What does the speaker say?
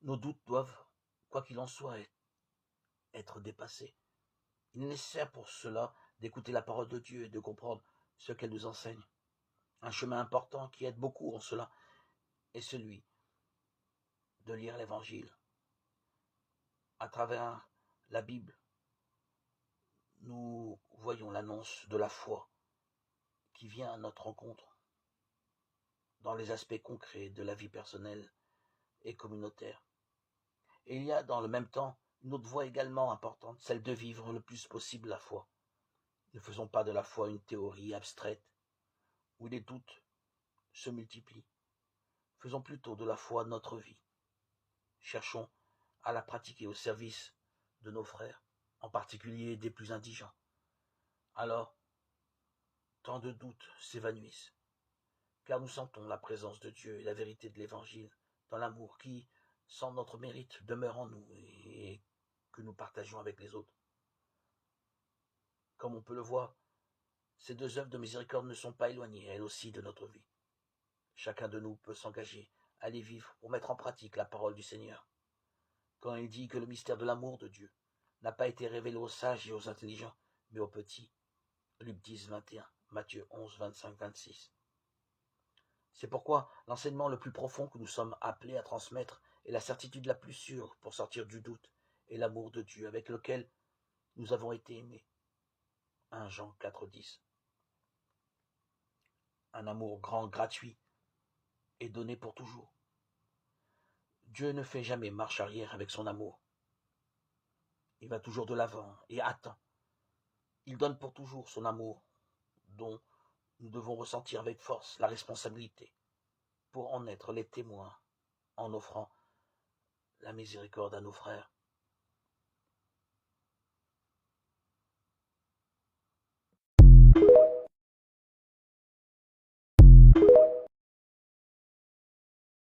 Nos doutes doivent, quoi qu'il en soit, être dépassés. Il est nécessaire pour cela d'écouter la parole de Dieu et de comprendre ce qu'elle nous enseigne. Un chemin important qui aide beaucoup en cela est celui de lire l'Évangile. À travers la Bible, nous voyons l'annonce de la foi qui vient à notre rencontre dans les aspects concrets de la vie personnelle et communautaire. Et il y a dans le même temps une autre voie également importante, celle de vivre le plus possible la foi. Ne faisons pas de la foi une théorie abstraite où les doutes se multiplient. Faisons plutôt de la foi notre vie. Cherchons à la pratiquer au service de nos frères, en particulier des plus indigents. Alors, tant de doutes s'évanouissent, car nous sentons la présence de Dieu et la vérité de l'Évangile dans l'amour qui, sans notre mérite, demeure en nous et que nous partageons avec les autres. Comme on peut le voir, ces deux œuvres de miséricorde ne sont pas éloignées, elles aussi, de notre vie. Chacun de nous peut s'engager à les vivre pour mettre en pratique la parole du Seigneur. Quand il dit que le mystère de l'amour de Dieu n'a pas été révélé aux sages et aux intelligents, mais aux petits. Luc 10, 21, Matthieu 11, 25, 26. C'est pourquoi l'enseignement le plus profond que nous sommes appelés à transmettre est la certitude la plus sûre pour sortir du doute et l'amour de Dieu avec lequel nous avons été aimés. 1 Jean 4, 10. Un amour grand, gratuit et donné pour toujours. Dieu ne fait jamais marche arrière avec son amour. Il va toujours de l'avant et attend. Il donne pour toujours son amour, dont nous devons ressentir avec force la responsabilité pour en être les témoins en offrant la miséricorde à nos frères.